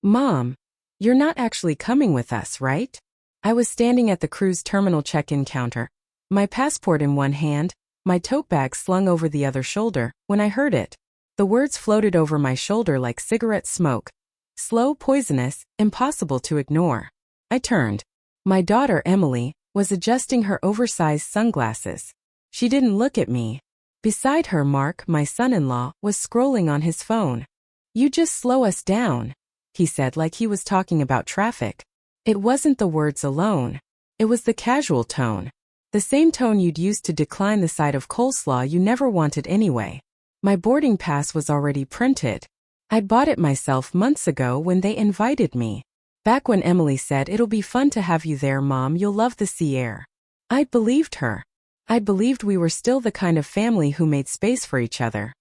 Mom, you're not actually coming with us, right? I was standing at the cruise terminal check-in counter, my passport in one hand, my tote bag slung over the other shoulder, when I heard it. The words floated over my shoulder like cigarette smoke. Slow, poisonous, impossible to ignore. I turned. My daughter, Emily, was adjusting her oversized sunglasses. She didn't look at me. Beside her, Mark, my son-in-law, was scrolling on his phone. "You just slow us down," he said like he was talking about traffic. It wasn't the words alone. It was the casual tone. The same tone you'd used to decline the side of coleslaw you never wanted anyway. My boarding pass was already printed. I'd bought it myself months ago when they invited me. Back when Emily said, "It'll be fun to have you there, Mom, you'll love the sea air." I believed her. I believed we were still the kind of family who made space for each other.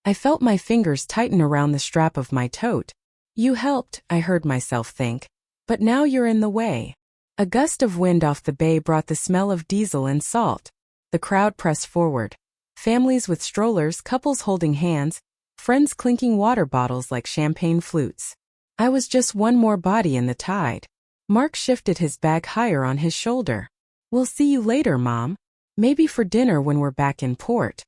I felt my fingers tighten around the strap of my tote. "You helped," I heard myself think. "But now you're in the way." A gust of wind off the bay brought the smell of diesel and salt. The crowd pressed forward. Families with strollers, couples holding hands, friends clinking water bottles like champagne flutes. I was just one more body in the tide. Mark shifted his bag higher on his shoulder. "We'll see you later, Mom. Maybe for dinner when we're back in port.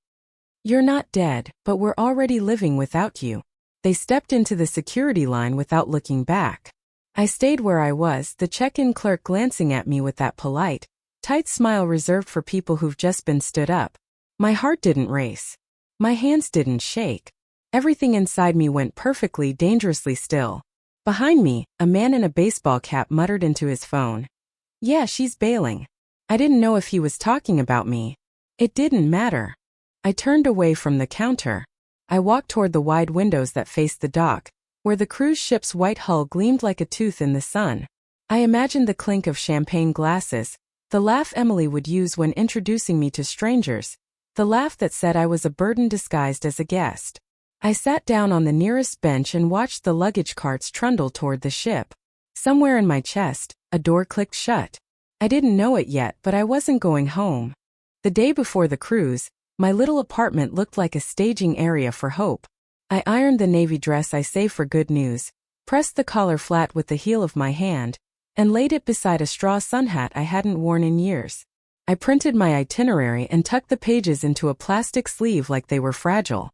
You're not dead, but we're already living without you." They stepped into the security line without looking back. I stayed where I was, the check-in clerk glancing at me with that polite, tight smile reserved for people who've just been stood up. My heart didn't race. My hands didn't shake. Everything inside me went perfectly, dangerously still. Behind me, a man in a baseball cap muttered into his phone. "Yeah, she's bailing." I didn't know if he was talking about me. It didn't matter. I turned away from the counter. I walked toward the wide windows that faced the dock, where the cruise ship's white hull gleamed like a tooth in the sun. I imagined the clink of champagne glasses, the laugh Emily would use when introducing me to strangers, the laugh that said I was a burden disguised as a guest. I sat down on the nearest bench and watched the luggage carts trundle toward the ship. Somewhere in my chest, a door clicked shut. I didn't know it yet, but I wasn't going home. The day before the cruise, my little apartment looked like a staging area for hope. I ironed the navy dress I saved for good news, pressed the collar flat with the heel of my hand, and laid it beside a straw sun hat I hadn't worn in years. I printed my itinerary and tucked the pages into a plastic sleeve like they were fragile.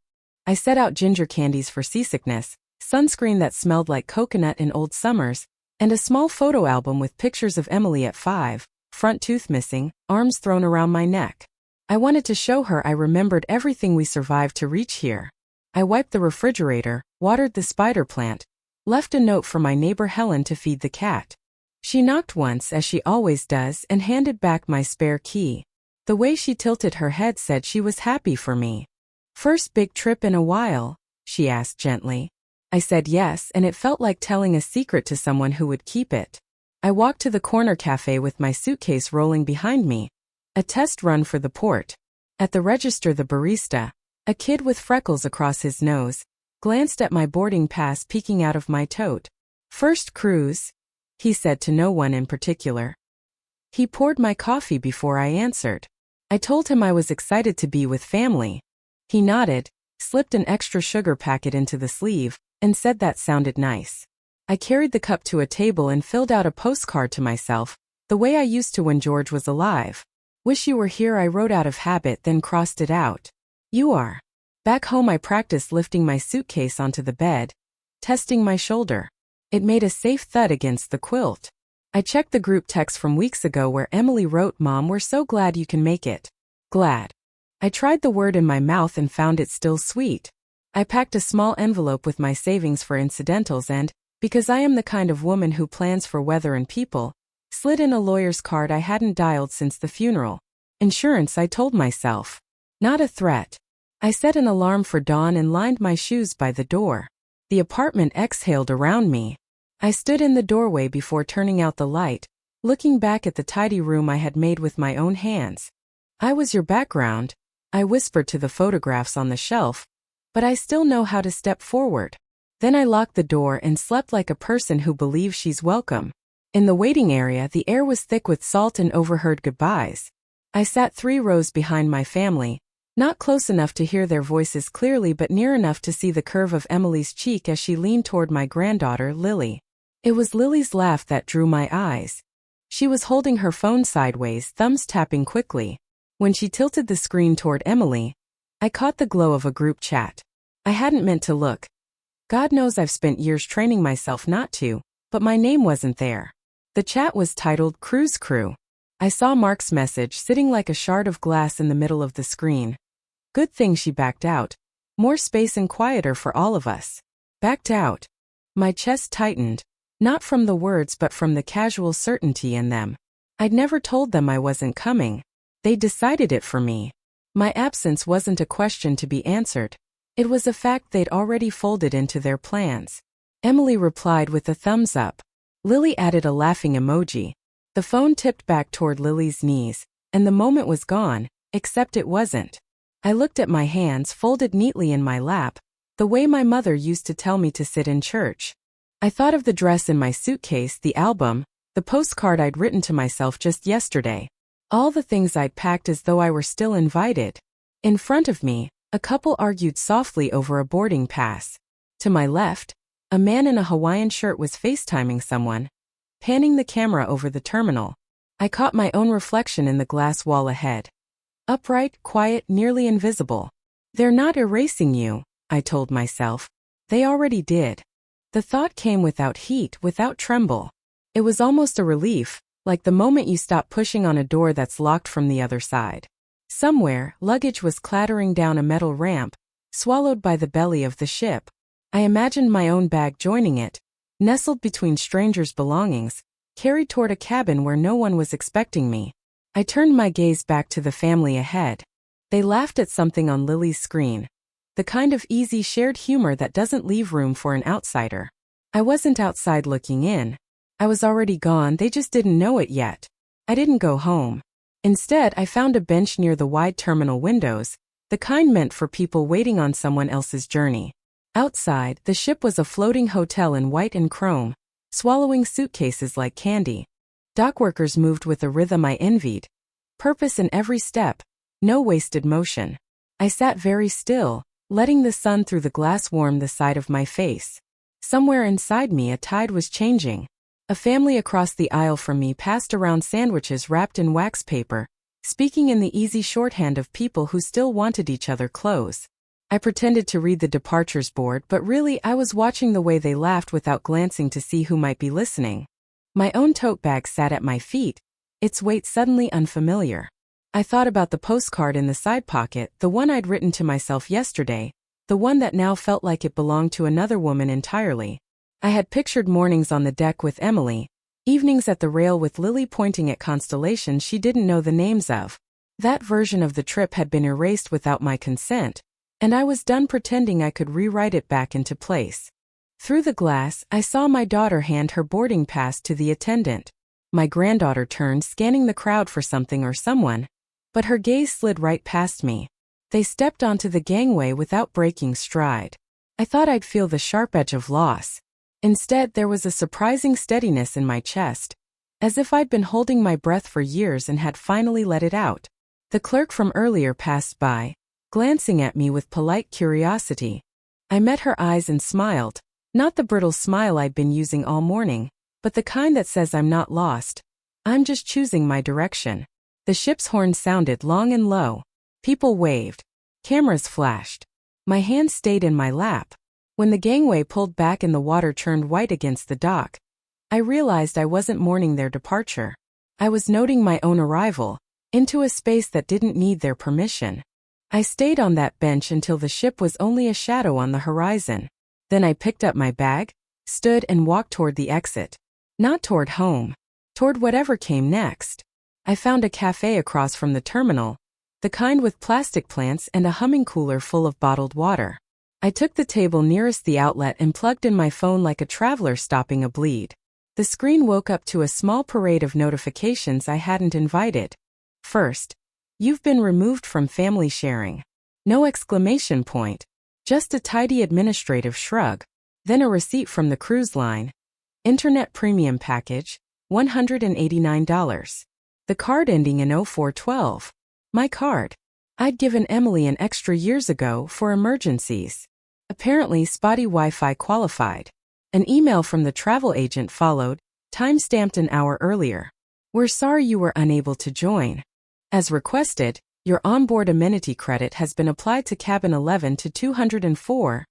I set out ginger candies for seasickness, sunscreen that smelled like coconut in old summers, and a small photo album with pictures of Emily at 5, front tooth missing, arms thrown around my neck. I wanted to show her I remembered everything we survived to reach here. I wiped the refrigerator, watered the spider plant, left a note for my neighbor Helen to feed the cat. She knocked once, as she always does, and handed back my spare key. The way she tilted her head said she was happy for me. "First big trip in a while?" she asked gently. I said yes, and it felt like telling a secret to someone who would keep it. I walked to the corner cafe with my suitcase rolling behind me. A test run for the port. At the register, the barista, a kid with freckles across his nose, glanced at my boarding pass peeking out of my tote. "First cruise?" he said to no one in particular. He poured my coffee before I answered. I told him I was excited to be with family. He nodded, slipped an extra sugar packet into the sleeve, and said that sounded nice. I carried the cup to a table and filled out a postcard to myself, the way I used to when George was alive. "Wish you were here," I wrote out of habit, then crossed it out. "You are." Back home I practiced lifting my suitcase onto the bed, testing my shoulder. It made a safe thud against the quilt. I checked the group text from weeks ago where Emily wrote, "Mom, we're so glad you can make it." Glad. I tried the word in my mouth and found it still sweet. I packed a small envelope with my savings for incidentals and, because I am the kind of woman who plans for weather and people, slid in a lawyer's card I hadn't dialed since the funeral. Insurance, I told myself. Not a threat. I set an alarm for dawn and lined my shoes by the door. The apartment exhaled around me. I stood in the doorway before turning out the light, looking back at the tidy room I had made with my own hands. "I was your background," I whispered to the photographs on the shelf, "but I still know how to step forward." Then I locked the door and slept like a person who believes she's welcome. In the waiting area, the air was thick with salt and overheard goodbyes. I sat 3 rows behind my family, not close enough to hear their voices clearly but near enough to see the curve of Emily's cheek as she leaned toward my granddaughter, Lily. It was Lily's laugh that drew my eyes. She was holding her phone sideways, thumbs tapping quickly. When she tilted the screen toward Emily, I caught the glow of a group chat. I hadn't meant to look. God knows I've spent years training myself not to, but my name wasn't there. The chat was titled Cruise Crew. I saw Mark's message sitting like a shard of glass in the middle of the screen. Good thing she backed out. More space and quieter for all of us. Backed out. My chest tightened, not from the words but from the casual certainty in them. I'd never told them I wasn't coming. They decided it for me. My absence wasn't a question to be answered. It was a fact they'd already folded into their plans. Emily replied with a thumbs up. Lily added a laughing emoji. The phone tipped back toward Lily's knees, and the moment was gone, except it wasn't. I looked at my hands folded neatly in my lap, the way my mother used to tell me to sit in church. I thought of the dress in my suitcase, the album, the postcard I'd written to myself just yesterday. All the things I'd packed as though I were still invited. In front of me, a couple argued softly over a boarding pass. To my left, a man in a Hawaiian shirt was FaceTiming someone, panning the camera over the terminal. I caught my own reflection in the glass wall ahead. Upright, quiet, nearly invisible. They're not erasing you, I told myself. They already did. The thought came without heat, without tremble. It was almost a relief, like the moment you stop pushing on a door that's locked from the other side. Somewhere, luggage was clattering down a metal ramp, swallowed by the belly of the ship. I imagined my own bag joining it, nestled between strangers' belongings, carried toward a cabin where no one was expecting me. I turned my gaze back to the family ahead. They laughed at something on Lily's screen. The kind of easy shared humor that doesn't leave room for an outsider. I wasn't outside looking in. I was already gone, they just didn't know it yet. I didn't go home. Instead, I found a bench near the wide terminal windows, the kind meant for people waiting on someone else's journey. Outside, the ship was a floating hotel in white and chrome, swallowing suitcases like candy. Dockworkers moved with a rhythm I envied. Purpose in every step, no wasted motion. I sat very still, letting the sun through the glass warm the side of my face. Somewhere inside me a tide was changing. A family across the aisle from me passed around sandwiches wrapped in wax paper, speaking in the easy shorthand of people who still wanted each other close. I pretended to read the departures board, but really I was watching the way they laughed without glancing to see who might be listening. My own tote bag sat at my feet, its weight suddenly unfamiliar. I thought about the postcard in the side pocket, the one I'd written to myself yesterday, the one that now felt like it belonged to another woman entirely. I had pictured mornings on the deck with Emily, evenings at the rail with Lily pointing at constellations she didn't know the names of. That version of the trip had been erased without my consent, and I was done pretending I could rewrite it back into place. Through the glass, I saw my daughter hand her boarding pass to the attendant. My granddaughter turned, scanning the crowd for something or someone, but her gaze slid right past me. They stepped onto the gangway without breaking stride. I thought I'd feel the sharp edge of loss. Instead, there was a surprising steadiness in my chest, as if I'd been holding my breath for years and had finally let it out. The clerk from earlier passed by, glancing at me with polite curiosity. I met her eyes and smiled, not the brittle smile I'd been using all morning, but the kind that says I'm not lost. I'm just choosing my direction. The ship's horn sounded long and low. People waved. Cameras flashed. My hand stayed in my lap. When the gangway pulled back and the water turned white against the dock, I realized I wasn't mourning their departure. I was noting my own arrival, into a space that didn't need their permission. I stayed on that bench until the ship was only a shadow on the horizon. Then I picked up my bag, stood and walked toward the exit. Not toward home. Toward whatever came next. I found a cafe across from the terminal, the kind with plastic plants and a humming cooler full of bottled water. I took the table nearest the outlet and plugged in my phone like a traveler stopping a bleed. The screen woke up to a small parade of notifications I hadn't invited. First, you've been removed from family sharing. No exclamation point. Just a tidy administrative shrug. Then a receipt from the cruise line. Internet premium package, $189. The card ending in 0412. My card. I'd given Emily an extra years ago for emergencies. Apparently spotty Wi-Fi qualified. An email from the travel agent followed, time-stamped an hour earlier. We're sorry you were unable to join. As requested, your onboard amenity credit has been applied to cabin 11 to 204.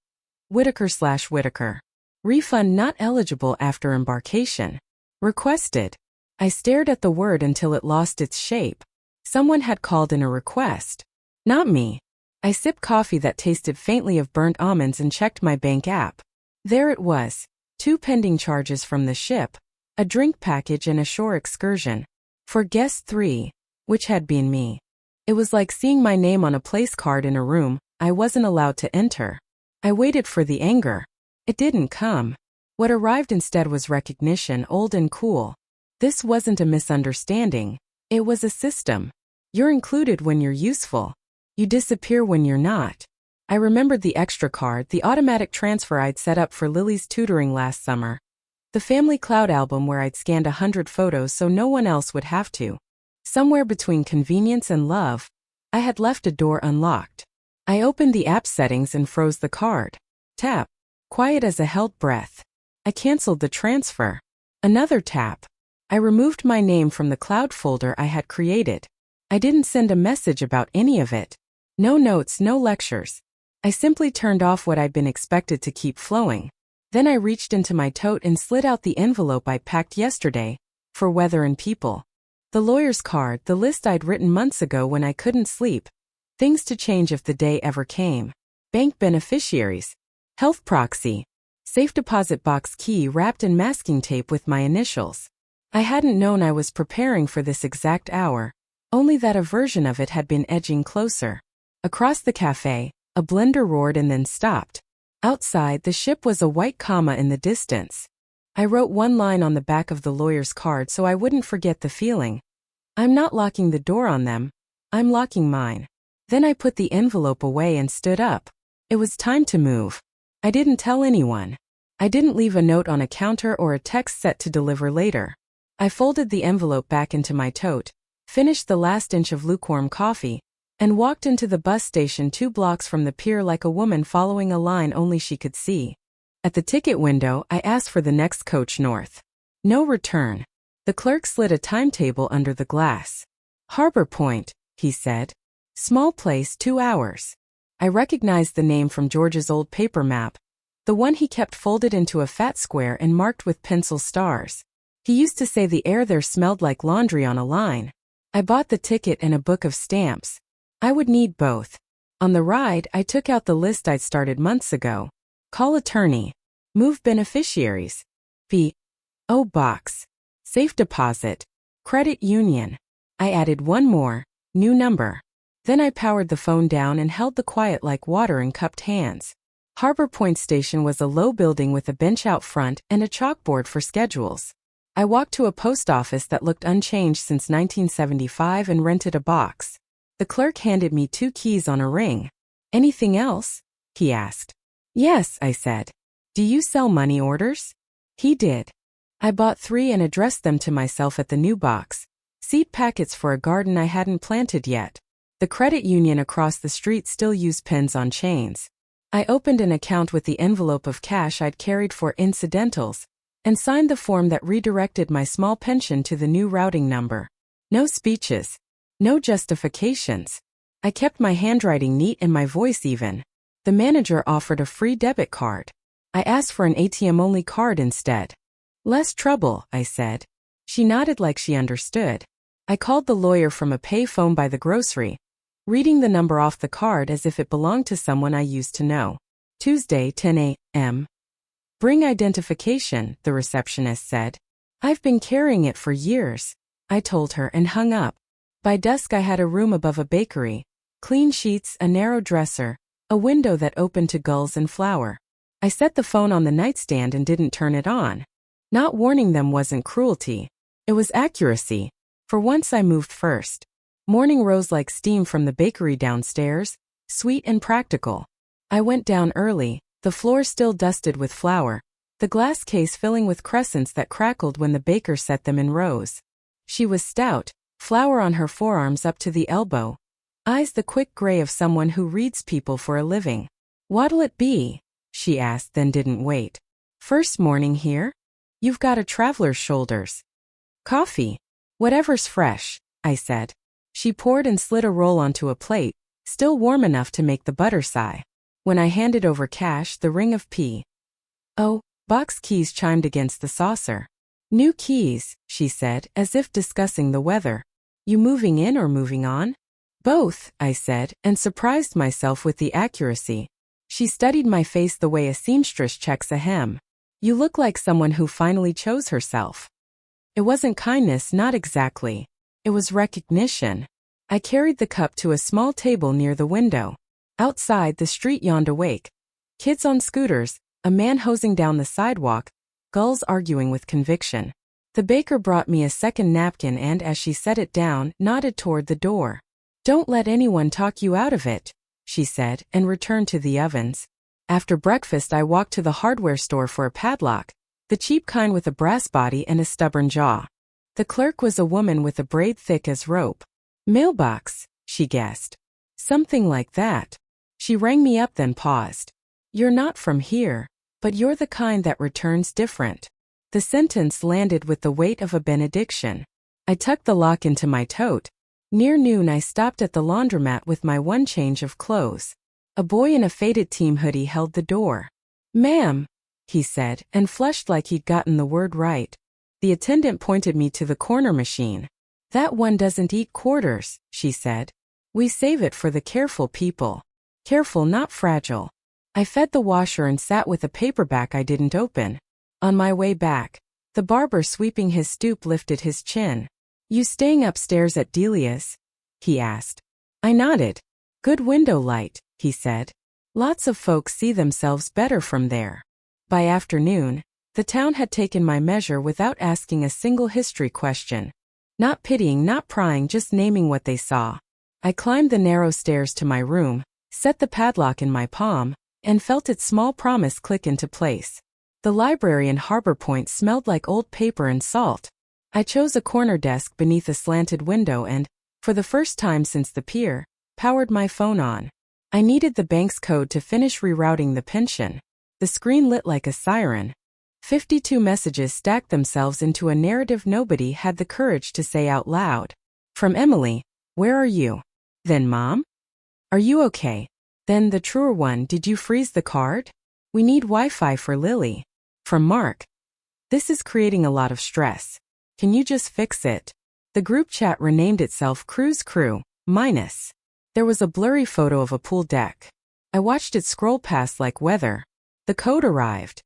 Whitaker/Whitaker. Refund not eligible after embarkation. Requested. I stared at the word until it lost its shape. Someone had called in a request. Not me. I sipped coffee that tasted faintly of burnt almonds and checked my bank app. There it was. 2 pending charges from the ship, a drink package and a shore excursion. For guest 3, which had been me. It was like seeing my name on a place card in a room I wasn't allowed to enter. I waited for the anger. It didn't come. What arrived instead was recognition, old and cool. This wasn't a misunderstanding. It was a system. You're included when you're useful. You disappear when you're not. I remembered the extra card, the automatic transfer I'd set up for Lily's tutoring last summer. The family cloud album where I'd scanned 100 photos so no one else would have to. Somewhere between convenience and love, I had left a door unlocked. I opened the app settings and froze the card. Tap. Quiet as a held breath. I canceled the transfer. Another tap. I removed my name from the cloud folder I had created. I didn't send a message about any of it. No notes, no lectures. I simply turned off what I'd been expected to keep flowing. Then I reached into my tote and slid out the envelope I packed yesterday, for weather and people. The lawyer's card, the list I'd written months ago when I couldn't sleep. Things to change if the day ever came. Bank beneficiaries. Health proxy. Safe deposit box key wrapped in masking tape with my initials. I hadn't known I was preparing for this exact hour, only that a version of it had been edging closer. Across the cafe, a blender roared and then stopped. Outside, the ship was a white comma in the distance. I wrote one line on the back of the lawyer's card so I wouldn't forget the feeling. I'm not locking the door on them. I'm locking mine. Then I put the envelope away and stood up. It was time to move. I didn't tell anyone. I didn't leave a note on a counter or a text set to deliver later. I folded the envelope back into my tote, finished the last inch of lukewarm coffee, and walked into the bus station 2 blocks from the pier like a woman following a line only she could see. At the ticket window, I asked for the next coach north. No return. The clerk slid a timetable under the glass. Harbor Point, he said. Small place, 2 hours. I recognized the name from George's old paper map, the one he kept folded into a fat square and marked with pencil stars. He used to say the air there smelled like laundry on a line. I bought the ticket and a book of stamps. I would need both. On the ride, I took out the list I'd started months ago. Call attorney. Move beneficiaries. P.O. box. Safe deposit. Credit union. I added one more, new number. Then I powered the phone down and held the quiet like water in cupped hands. Harbor Point Station was a low building with a bench out front and a chalkboard for schedules. I walked to a post office that looked unchanged since 1975 and rented a box. The clerk handed me 2 keys on a ring. Anything else? He asked. Yes, I said. Do you sell money orders? He did. I bought 3 and addressed them to myself at the new box. Seed packets for a garden I hadn't planted yet. The credit union across the street still used pens on chains. I opened an account with the envelope of cash I'd carried for incidentals, and signed the form that redirected my small pension to the new routing number. No speeches. No justifications. I kept my handwriting neat and my voice even. The manager offered a free debit card. I asked for an ATM-only card instead. Less trouble, I said. She nodded like she understood. I called the lawyer from a pay phone by the grocery, reading the number off the card as if it belonged to someone I used to know. Tuesday, 10 a.m. Bring identification, the receptionist said. I've been carrying it for years, I told her and hung up. By dusk I had a room above a bakery, clean sheets, a narrow dresser, a window that opened to gulls and flower. I set the phone on the nightstand and didn't turn it on. Not warning them wasn't cruelty. It was accuracy. For once I moved first. Morning rose like steam from the bakery downstairs, sweet and practical. I went down early, the floor still dusted with flour, the glass case filling with crescents that crackled when the baker set them in rows. She was stout, flour on her forearms up to the elbow, eyes the quick gray of someone who reads people for a living. What'll it be? She asked, then didn't wait. First morning here? You've got a traveler's shoulders. Coffee. Whatever's fresh, I said. She poured and slid a roll onto a plate, still warm enough to make the butter sigh. When I handed over cash, the ring of P.O. box keys chimed against the saucer. New keys, she said, as if discussing the weather. You moving in or moving on? Both, I said, and surprised myself with the accuracy. She studied my face the way a seamstress checks a hem. You look like someone who finally chose herself. It wasn't kindness, not exactly. It was recognition. I carried the cup to a small table near the window. Outside, the street yawned awake. Kids on scooters, a man hosing down the sidewalk, gulls arguing with conviction. The baker brought me a second napkin and, as she set it down, nodded toward the door. Don't let anyone talk you out of it, she said, and returned to the ovens. After breakfast, I walked to the hardware store for a padlock, the cheap kind with a brass body and a stubborn jaw. The clerk was a woman with a braid thick as rope. Mailbox, she guessed. Something like that. She rang me up, then paused. You're not from here, but you're the kind that returns different. The sentence landed with the weight of a benediction. I tucked the lock into my tote. Near noon, I stopped at the laundromat with my one change of clothes. A boy in a faded team hoodie held the door. Ma'am, he said, and flushed like he'd gotten the word right. The attendant pointed me to the corner machine. That one doesn't eat quarters, she said. We save it for the careful people. Careful, not fragile. I fed the washer and sat with a paperback I didn't open. On my way back, the barber sweeping his stoop lifted his chin. You staying upstairs at Delia's? He asked. I nodded. Good window light, he said. Lots of folks see themselves better from there. By afternoon, the town had taken my measure without asking a single history question. Not pitying, not prying, just naming what they saw. I climbed the narrow stairs to my room, set the padlock in my palm, and felt its small promise click into place. The library in Harbor Point smelled like old paper and salt. I chose a corner desk beneath a slanted window and, for the first time since the pier, powered my phone on. I needed the bank's code to finish rerouting the pension. The screen lit like a siren. 52 messages stacked themselves into a narrative nobody had the courage to say out loud. From Emily, where are you? Then Mom? Are you okay? Then the truer one, did you freeze the card? We need Wi-Fi for Lily. From Mark. This is creating a lot of stress. Can you just fix it? The group chat renamed itself Cruise Crew, minus. There was a blurry photo of a pool deck. I watched it scroll past like weather. The code arrived.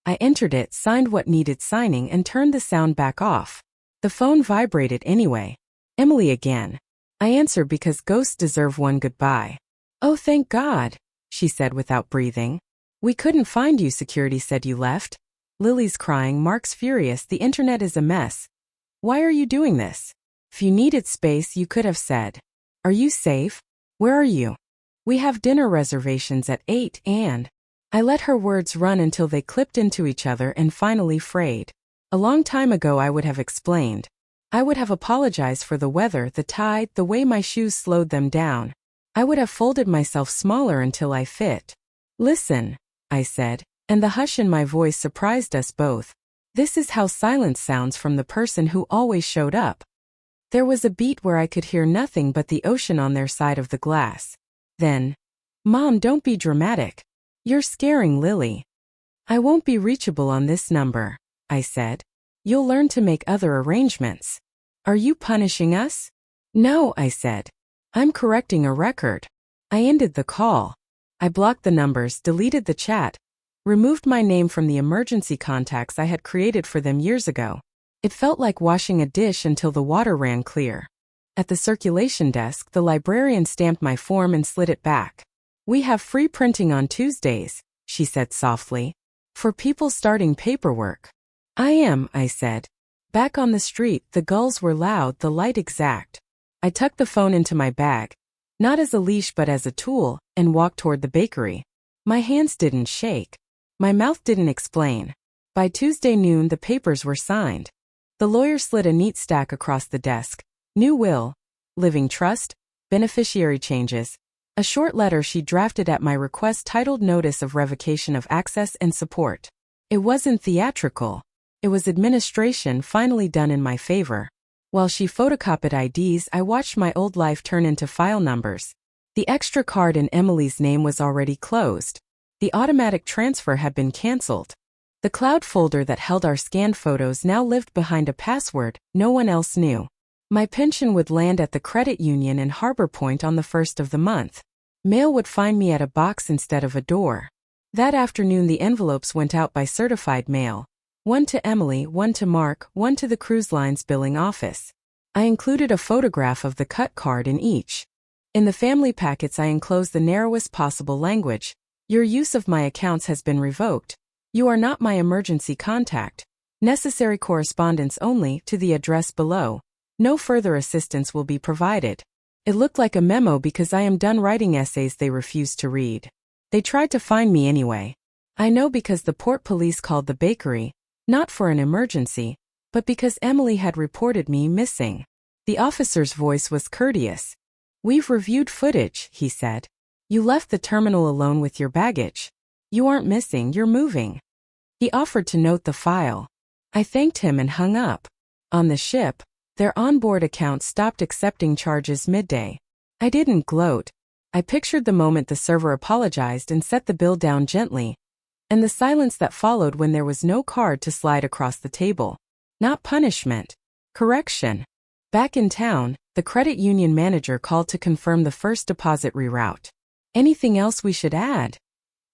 I entered it, signed what needed signing, and turned the sound back off. The phone vibrated anyway. Emily again. I answered because ghosts deserve one goodbye. Oh, thank God, she said without breathing. We couldn't find you, security said you left. Lily's crying, Mark's furious, the internet is a mess. Why are you doing this? If you needed space, you could have said. Are you safe? Where are you? We have dinner reservations at 8 and... I let her words run until they clipped into each other and finally frayed. A long time ago I would have explained. I would have apologized for the weather, the tide, the way my shoes slowed them down. I would have folded myself smaller until I fit. Listen, I said, and the hush in my voice surprised us both. This is how silence sounds from the person who always showed up. There was a beat where I could hear nothing but the ocean on their side of the glass. Then, Mom, don't be dramatic. You're scaring Lily. I won't be reachable on this number, I said. You'll learn to make other arrangements. Are you punishing us? No, I said. I'm correcting a record. I ended the call. I blocked the numbers, deleted the chat, removed my name from the emergency contacts I had created for them years ago. It felt like washing a dish until the water ran clear. At the circulation desk, the librarian stamped my form and slid it back. We have free printing on Tuesdays, she said softly. For people starting paperwork. I am, I said. Back on the street, the gulls were loud, the light exact. I tucked the phone into my bag, not as a leash but as a tool, and walked toward the bakery. My hands didn't shake. My mouth didn't explain. By Tuesday noon, the papers were signed. The lawyer slid a neat stack across the desk. New will, living trust, beneficiary changes. A short letter she drafted at my request titled Notice of Revocation of Access and Support. It wasn't theatrical. It was administration finally done in my favor. While she photocopied IDs, I watched my old life turn into file numbers. The extra card in Emily's name was already closed. The automatic transfer had been canceled. The cloud folder that held our scanned photos now lived behind a password no one else knew. My pension would land at the credit union in Harbor Point on the 1st of the month. Mail would find me at a box instead of a door. That afternoon the envelopes went out by certified mail. One to Emily, one to Mark, one to the cruise line's billing office. I included a photograph of the cut card in each. In the family packets I enclosed the narrowest possible language. Your use of my accounts has been revoked. You are not my emergency contact. Necessary correspondence only to the address below. No further assistance will be provided. It looked like a memo because I am done writing essays they refused to read. They tried to find me anyway. I know because the port police called the bakery, not for an emergency, but because Emily had reported me missing. The officer's voice was courteous. We've reviewed footage, he said. You left the terminal alone with your baggage. You aren't missing, you're moving. He offered to note the file. I thanked him and hung up. On the ship, their onboard account stopped accepting charges midday. I didn't gloat. I pictured the moment the server apologized and set the bill down gently, and the silence that followed when there was no card to slide across the table. Not punishment. Correction. Back in town, the credit union manager called to confirm the first deposit reroute. Anything else we should add?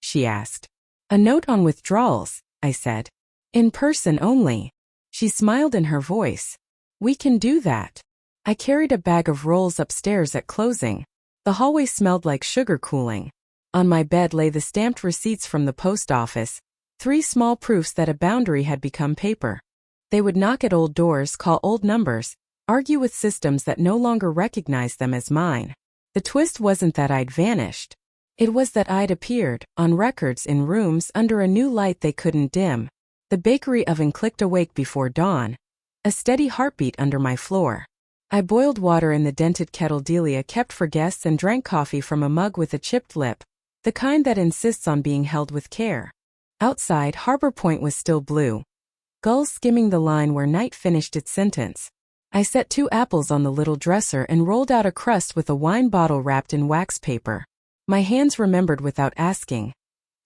She asked. A note on withdrawals, I said. In person only. She smiled in her voice. We can do that. I carried a bag of rolls upstairs at closing. The hallway smelled like sugar cooling. On my bed lay the stamped receipts from the post office, 3 small proofs that a boundary had become paper. They would knock at old doors, call old numbers, argue with systems that no longer recognized them as mine. The twist wasn't that I'd vanished. It was that I'd appeared, on records in rooms under a new light they couldn't dim. The bakery oven clicked awake before dawn. A steady heartbeat under my floor. I boiled water in the dented kettle Delia kept for guests and drank coffee from a mug with a chipped lip, the kind that insists on being held with care. Outside, Harbor Point was still blue. Gulls skimming the line where night finished its sentence. I set 2 apples on the little dresser and rolled out a crust with a wine bottle wrapped in wax paper. My hands remembered without asking.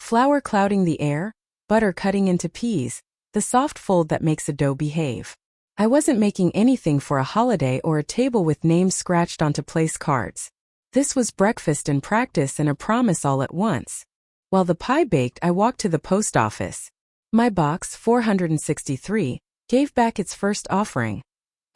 Flour clouding the air, butter cutting into peas, the soft fold that makes a dough behave. I wasn't making anything for a holiday or a table with names scratched onto place cards. This was breakfast and practice and a promise all at once. While the pie baked, I walked to the post office. My box, 463, gave back its first offering.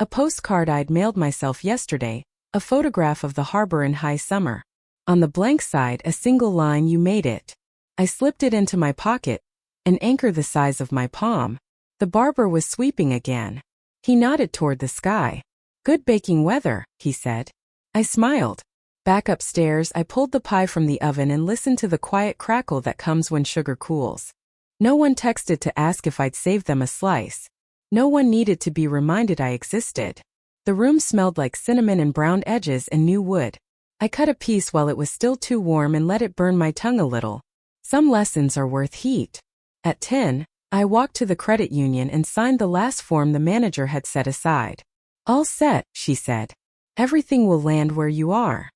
A postcard I'd mailed myself yesterday, a photograph of the harbor in high summer. On the blank side, a single line, "You made it." I slipped it into my pocket, an anchor the size of my palm. The barber was sweeping again. He nodded toward the sky. Good baking weather, he said. I smiled. Back upstairs, I pulled the pie from the oven and listened to the quiet crackle that comes when sugar cools. No one texted to ask if I'd saved them a slice. No one needed to be reminded I existed. The room smelled like cinnamon and browned edges and new wood. I cut a piece while it was still too warm and let it burn my tongue a little. Some lessons are worth heat. At 10, I walked to the credit union and signed the last form the manager had set aside. All set, she said. Everything will land where you are.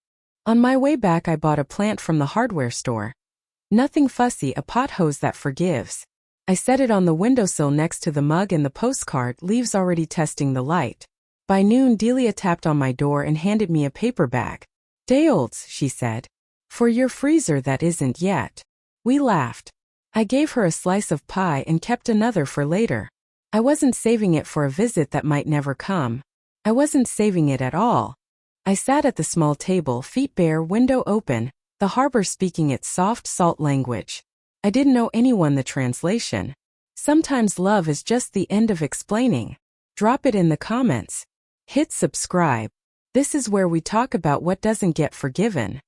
On my way back I bought a plant from the hardware store. Nothing fussy, a pot hose that forgives. I set it on the windowsill next to the mug and the postcard, leaves already testing the light. By noon Delia tapped on my door and handed me a paper bag. Day olds, she said. For your freezer that isn't yet. We laughed. I gave her a slice of pie and kept another for later. I wasn't saving it for a visit that might never come. I wasn't saving it at all. I sat at the small table, feet bare, window open, the harbor speaking its soft salt language. I didn't know anyone the translation. Sometimes love is just the end of explaining. Drop it in the comments. Hit subscribe. This is where we talk about what doesn't get forgiven.